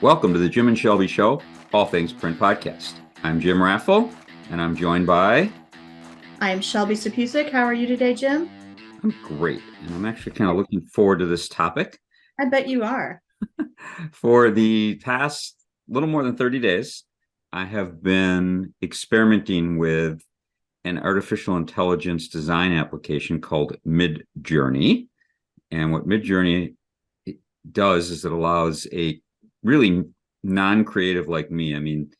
Welcome to the Jim and Shelby Show, All Things Print Podcast. I'm Jim Raffel, and I'm joined by... I'm Shelby Sapusik. How are you today, Jim? I'm great, and I'm actually kind of looking forward to this topic. I bet you are. For the past little more than 30 days, I have been experimenting with an artificial intelligence design application called Midjourney. And what Midjourney does is it allows a really non-creative like me. I mean,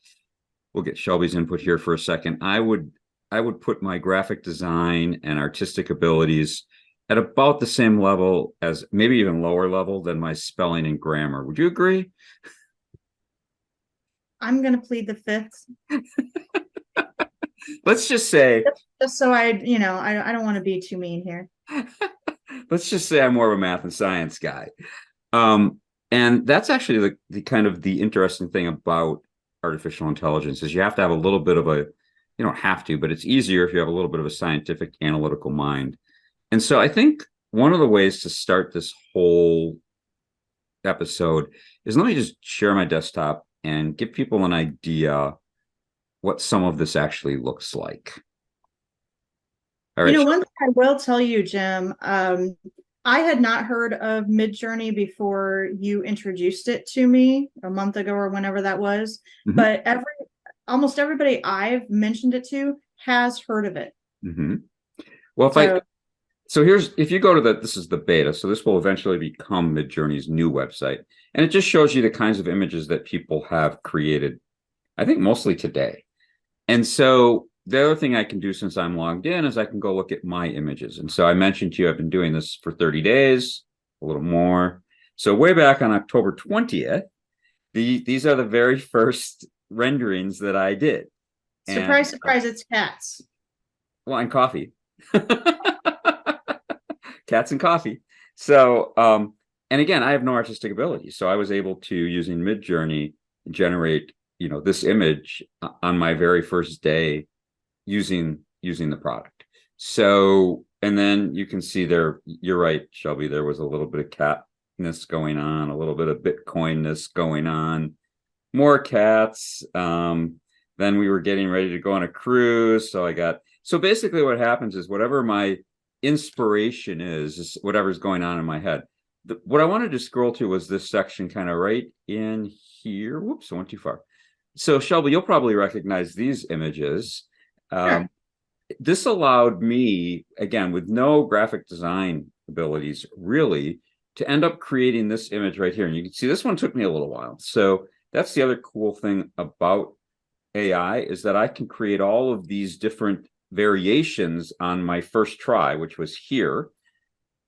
we'll get Shelby's input here for a second. I would put my graphic design and artistic abilities at about the same level as, maybe even lower level than, my spelling and grammar. Would you agree? I'm going to plead the fifth. Let's just say, Just so I don't want to be too mean here. let's just say I'm more of a math and science guy. And that's actually the kind of the interesting thing about artificial intelligence is you have to have a little bit of a, you don't have to, but it's easier if you have a little bit of a scientific analytical mind. And so I think one of the ways to start this whole episode is, let me just share my desktop and give people an idea what some of this actually looks like. All right. One thing I will tell you, Jim, I had not heard of Midjourney before you introduced it to me a month ago or whenever that was. Mm-hmm. But almost everybody I've mentioned it to has heard of it. Mm-hmm. Well, if you go to this is the beta, so this will eventually become Midjourney's new website. And it just shows you the kinds of images that people have created, I think mostly today. And so the other thing I can do since I'm logged in is I can go look at my images. And so I mentioned to you, I've been doing this for 30 days, a little more. So way back on October 20th, these are the very first renderings that I did. Surprise, surprise, it's cats. Well, and coffee. Cats and coffee. So, and again, I have no artistic ability. So I was able to, using Midjourney, generate, this image on my very first day using the product. So, and then you can see there, you're right, Shelby, there was a little bit of catness going on, a little bit of Bitcoinness going on, more cats. Then we were getting ready to go on a cruise. So basically what happens is whatever my inspiration is whatever's going on in my head. What I wanted to scroll to was this section kind of right in here. Whoops, I went too far. So Shelby, you'll probably recognize these images. Sure. This allowed me, again, with no graphic design abilities, really, to end up creating this image right here. And you can see this one took me a little while. So that's the other cool thing about AI, is that I can create all of these different variations on my first try, which was here.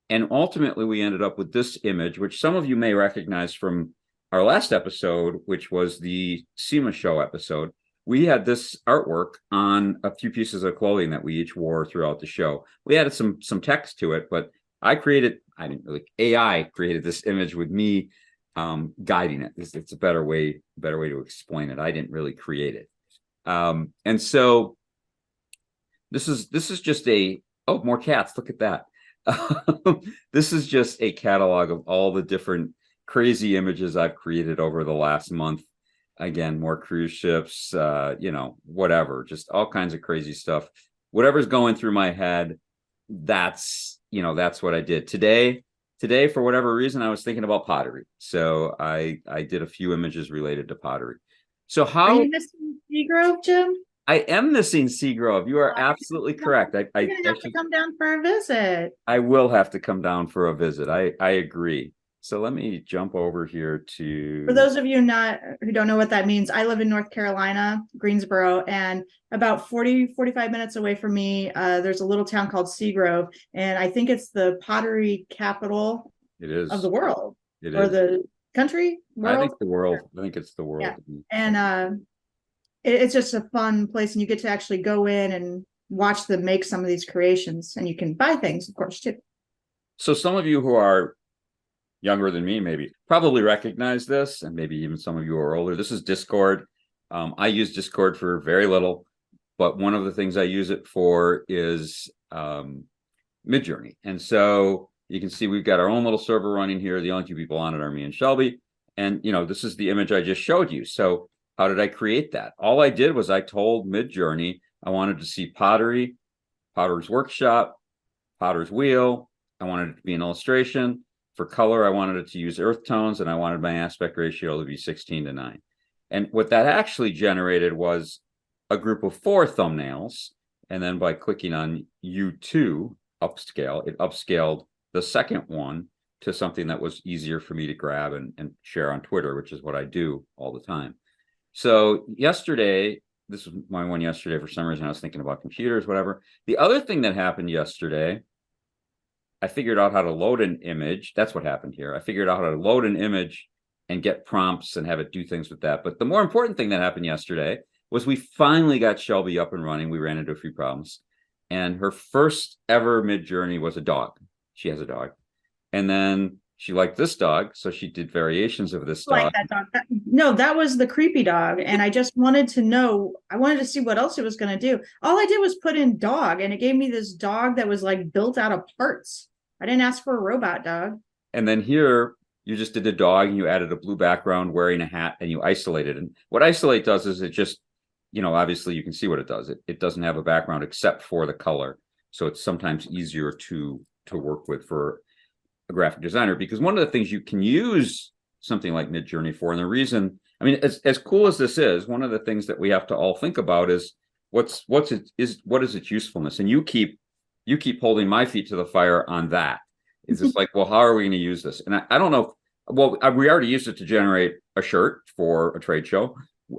And ultimately, we ended up with this image, which some of you may recognize from our last episode, which was the SEMA show episode. We had this artwork on a few pieces of clothing that we each wore throughout the show. We added some text to it, but AI created this image with me guiding it. It's a better way to explain it. I didn't really create it. And so this is just more cats. Look at that. This is just a catalog of all the different crazy images I've created over the last month. Again, more cruise ships, whatever, just all kinds of crazy stuff. Whatever's going through my head, that's what I did. Today, for whatever reason, I was thinking about pottery. So I did a few images related to pottery. So Are you missing Seagrove, Jim? I am missing Seagrove. You are absolutely correct. You're going to have to come down for a visit. I will have to come down for a visit. I agree. So let me jump over here to... For those of you who don't know what that means, I live in North Carolina, Greensboro, and about 45 minutes away from me, there's a little town called Seagrove, and I think it's the pottery capital of the world. Or the country? World? I think the world. I think it's the world. Yeah. And it's just a fun place, and you get to actually go in and watch them make some of these creations, and you can buy things, of course, too. So some of you who are younger than me maybe probably recognize this, and maybe even some of you are older. This is Discord. I use Discord for very little, but one of the things I use it for is Midjourney. And so you can see we've got our own little server running here. The only two people on it are me and Shelby. And, this is the image I just showed you. So how did I create that? All I did was I told Midjourney I wanted to see pottery, potter's workshop, potter's wheel. I wanted it to be an illustration. For color, I wanted it to use earth tones, and I wanted my aspect ratio to be 16:9. And what that actually generated was a group of 4 thumbnails. And then by clicking on U2 upscale, it upscaled the second one to something that was easier for me to grab and share on Twitter, which is what I do all the time. So yesterday, this was my one yesterday. For some reason, I was thinking about computers, whatever. The other thing that happened yesterday, I figured out how to load an image. That's what happened here. I figured out how to load an image and get prompts and have it do things with that. But the more important thing that happened yesterday was we finally got Shelby up and running. We ran into a few problems. And her first ever Midjourney was a dog. She has a dog. And then she liked this dog, so she did variations of this dog. Like that dog. No, that was the creepy dog. And I just wanted to know, I wanted to see what else it was going to do. All I did was put in dog, and it gave me this dog that was like built out of parts. I didn't ask for a robot dog. And then here, you just did a dog, and you added a blue background wearing a hat, and you isolated. And what isolate does is it just, obviously you can see what it does. It doesn't have a background except for the color. So it's sometimes easier to work with for a graphic designer, because one of the things you can use something like Midjourney for, and the reason, I mean, as cool as this is, one of the things that we have to all think about is what is its usefulness. And you keep holding my feet to the fire on that. It's just like, well, how are we going to use this? And I don't know. Well, we already used it to generate a shirt for a trade show.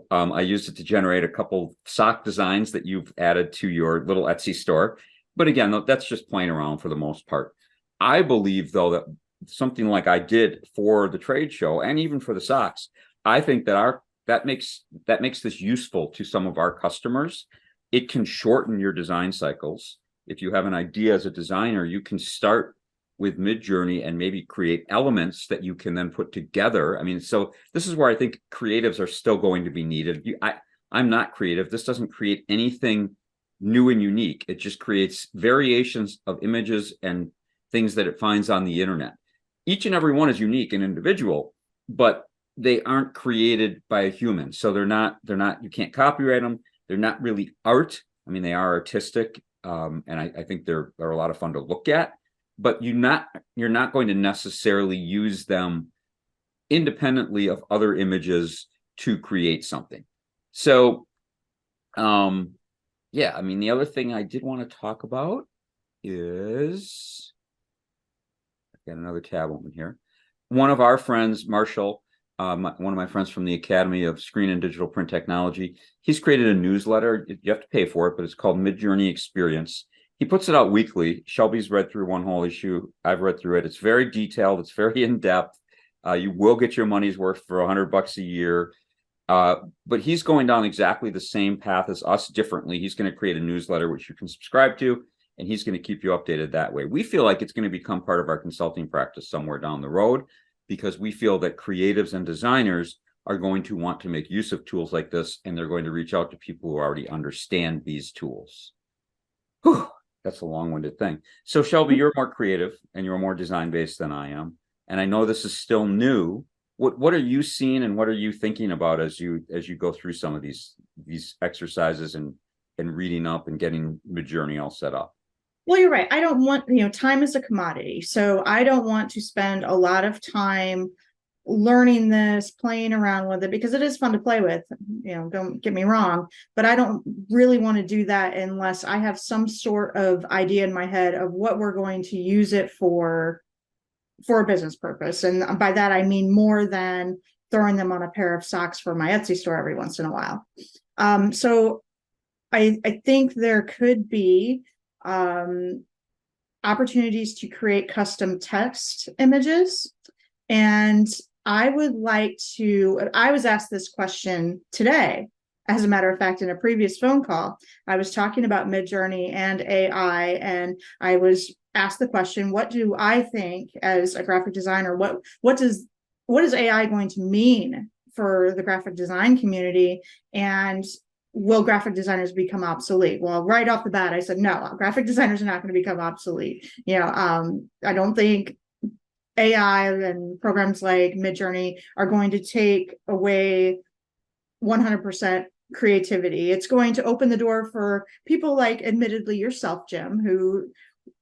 I used it to generate a couple sock designs that you've added to your little Etsy store. But again, that's just playing around for the most part. I believe, though, that something like I did for the trade show and even for the socks, I think that makes this useful to some of our customers. It can shorten your design cycles. If you have an idea as a designer, you can start with Midjourney and maybe create elements that you can then put together. I mean, so this is where I think creatives are still going to be needed. I'm not creative. This doesn't create anything new and unique. It just creates variations of images and things that it finds on the internet. Each and every one is unique and individual, but they aren't created by a human. So they're not, you can't copyright them. They're not really art. I mean, they are artistic. And I think they're a lot of fun to look at, but you're not going to necessarily use them independently of other images to create something. So, yeah, I mean, the other thing I did want to talk about is, got another tab open here. One of our friends, Marshall, one of my friends from the Academy of Screen and Digital Print Technology, he's created a newsletter. You have to pay for it, but it's called Midjourney Experience. He puts it out weekly. Shelby's read through one whole issue. I've read through it. It's very detailed. It's very in-depth. You will get your money's worth for $100 a year. But he's going down exactly the same path as us differently. He's going to create a newsletter, which you can subscribe to, and he's going to keep you updated that way. We feel like it's going to become part of our consulting practice somewhere down the road, because we feel that creatives and designers are going to want to make use of tools like this, and they're going to reach out to people who already understand these tools. Whew, that's a long-winded thing. So Shelby, you're more creative and you're more design-based than I am. And I know this is still new. What are you seeing and what are you thinking about as you go through some of these exercises and reading up and getting Midjourney all set up? Well, you're right. I don't want, time is a commodity. So I don't want to spend a lot of time learning this, playing around with it, because it is fun to play with, don't get me wrong, but I don't really want to do that unless I have some sort of idea in my head of what we're going to use it for a business purpose. And by that, I mean more than throwing them on a pair of socks for my Etsy store every once in a while. So I think there could be opportunities to create custom text images. And I was asked this question today. As a matter of fact, in a previous phone call, I was talking about Midjourney and AI, and I was asked the question, what do I think as a graphic designer, what is AI going to mean for the graphic design community? And will graphic designers become obsolete? Well, right off the bat, I said, no, graphic designers are not going to become obsolete. I don't think AI and programs like Midjourney are going to take away 100% creativity. It's going to open the door for people like, admittedly, yourself, Jim, who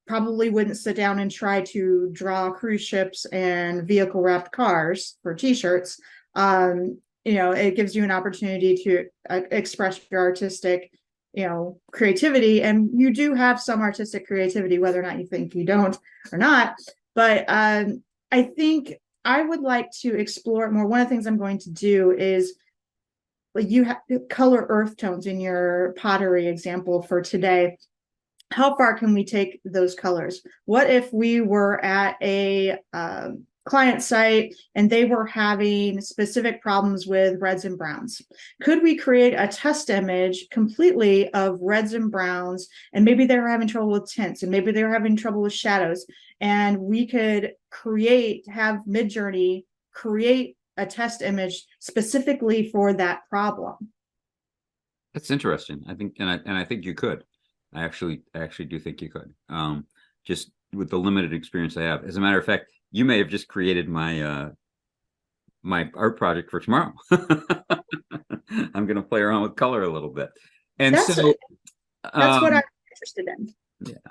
probably wouldn't sit down and try to draw cruise ships and vehicle wrapped cars for t-shirts. It gives you an opportunity to express your artistic creativity, and you do have some artistic creativity, whether or not you think you don't or not. But I think I would like to explore it more. One of the things I'm going to do is, like, you have color earth tones in your pottery example for today. How far can we take those colors? What if we were at a client site and they were having specific problems with reds and browns? Could we create a test image completely of reds and browns, and maybe they were having trouble with tints, and maybe they were having trouble with shadows, and we could have Midjourney create a test image specifically for that problem? That's interesting. I think, and I think you could. I actually do think you could. Just with the limited experience I have. As a matter of fact, you may have just created my my art project for tomorrow. I'm going to play around with color a little bit, and that's so what I'm interested in. Yeah.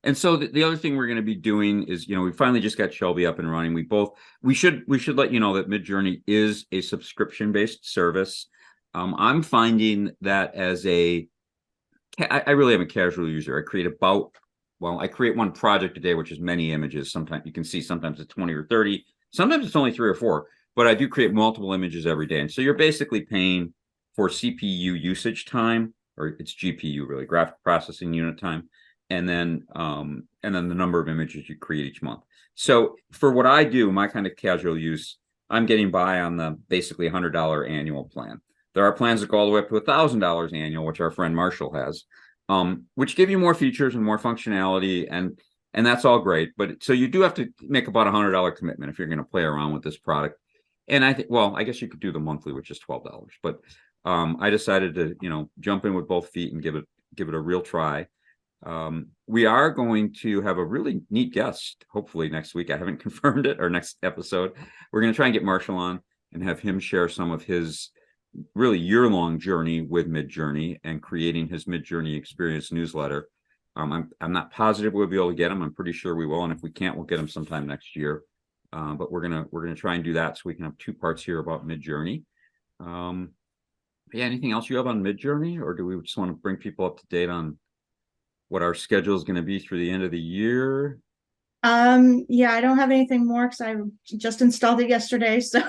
And so the other thing we're going to be doing is, we finally just got Shelby up and running. We should let you know that Midjourney is a subscription-based service. I'm finding that I really am a casual user. I create one project a day, which is many images. Sometimes you can see, sometimes it's 20 or 30, sometimes it's only 3 or 4, but I do create multiple images every day. And so you're basically paying for CPU usage time, or it's GPU, really, graphic processing unit time, and then the number of images you create each month. So for what I do, my kind of casual use, I'm getting by on the basically $100 annual plan. There are plans that go all the way up to $1,000 annual, which our friend Marshall has, which give you more features and more functionality, and that's all great. But so you do have to make about $100 commitment if you're going to play around with this product. And I think, well, I guess you could do the monthly, which is $12. But I decided to, jump in with both feet and give it a real try. We are going to have a really neat guest, hopefully next week. I haven't confirmed it, or next episode. We're going to try and get Marshall on and have him share some of his really year-long journey with Midjourney and creating his Midjourney experience newsletter. I'm not positive we'll be able to get him. I'm pretty sure we will, and if we can't, we'll get him sometime next year. But we're gonna try and do that so we can have 2 parts here about Midjourney. Yeah, anything else you have on Midjourney, or do we just want to bring people up to date on what our schedule is going to be through the end of the year? Yeah, I don't have anything more because I just installed it yesterday, so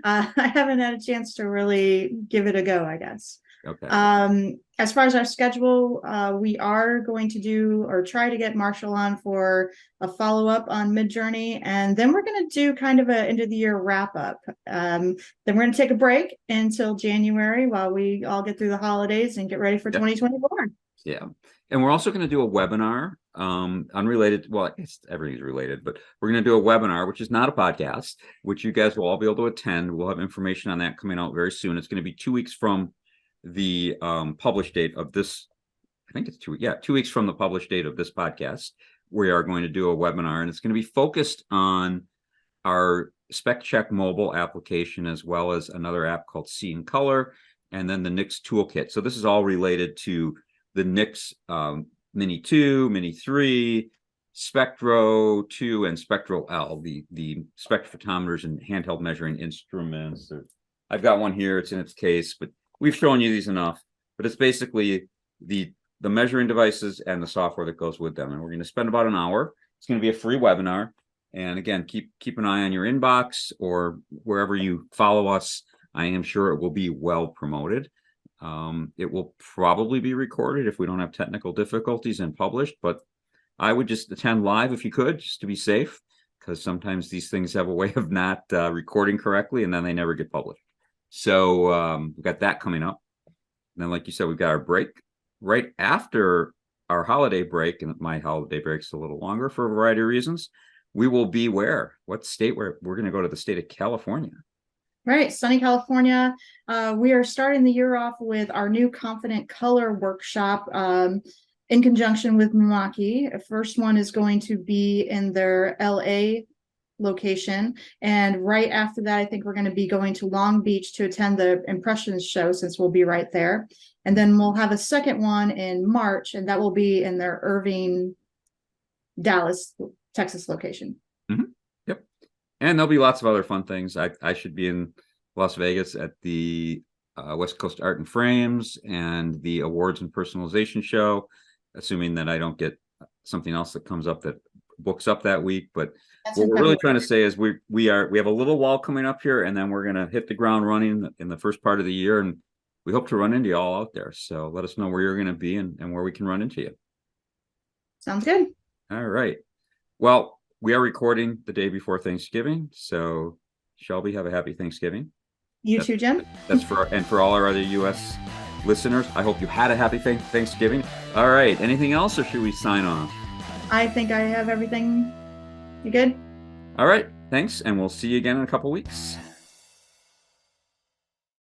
I haven't had a chance to really give it a go, I guess. Okay. As far as our schedule, we are going to do, or try to get Marshall on for a follow-up on Midjourney, and then we're going to do kind of a end of the year wrap up. Then we're going to take a break until January while we all get through the holidays and get ready for 2024. Yeah. And we're also going to do a webinar, unrelated. Well, I guess everything's related, but we're going to do a webinar, which is not a podcast, which you guys will all be able to attend. We'll have information on that coming out very soon. It's going to be 2 weeks from the published date of this. I think it's 2 weeks. Yeah, 2 weeks from the published date of this podcast. We are going to do a webinar, and it's going to be focused on our Spec Check mobile application, as well as another app called See in Color, and then the Nix Toolkit. So this is all related to the Nix Mini 2, Mini 3, Spectro 2, and Spectral L, the spectrophotometers and handheld measuring instruments. I've got one here, it's in its case, but we've shown you these enough. But it's basically the measuring devices and the software that goes with them. And we're going to spend about an hour. It's going to be a free webinar. And again, keep an eye on your inbox or wherever you follow us. I am sure it will be well promoted. It will probably be recorded if we don't have technical difficulties and published, but I would just attend live if you could, just to be safe, because sometimes these things have a way of not recording correctly and then they never get published. So we've got that coming up. And then, like you said, we've got our break right after our holiday break, and my holiday break's a little longer for a variety of reasons. We will be where? What state? We're going to go to the state of California. Right, sunny California. We are starting the year off with our new Confident Color workshop in conjunction with Milwaukee. The first one is going to be in their LA location. And right after that, I think we're going to be going to Long Beach to attend the Impressions show, since we'll be right there. And then we'll have a second one in March, and that will be in their Irving, Dallas, Texas location. Mm-hmm. Yep. And there'll be lots of other fun things. I should be in Las Vegas at the West Coast Art and Frames and the Awards and Personalization show, assuming that I don't get something else that comes up that books up that week. But what we're really trying to say is we have a little wall coming up here, and then we're going to hit the ground running in the first part of the year, and we hope to run into you all out there. So let us know where you're going to be and where we can run into you. Sounds good. All right. Well, we are recording the day before Thanksgiving, so Shelby, have a happy Thanksgiving. You too, Jim. That's for all our other U.S. listeners. I hope you had a happy Thanksgiving. All right. Anything else, or should we sign off? I think I have everything. You good? All right. Thanks, and we'll see you again in a couple weeks.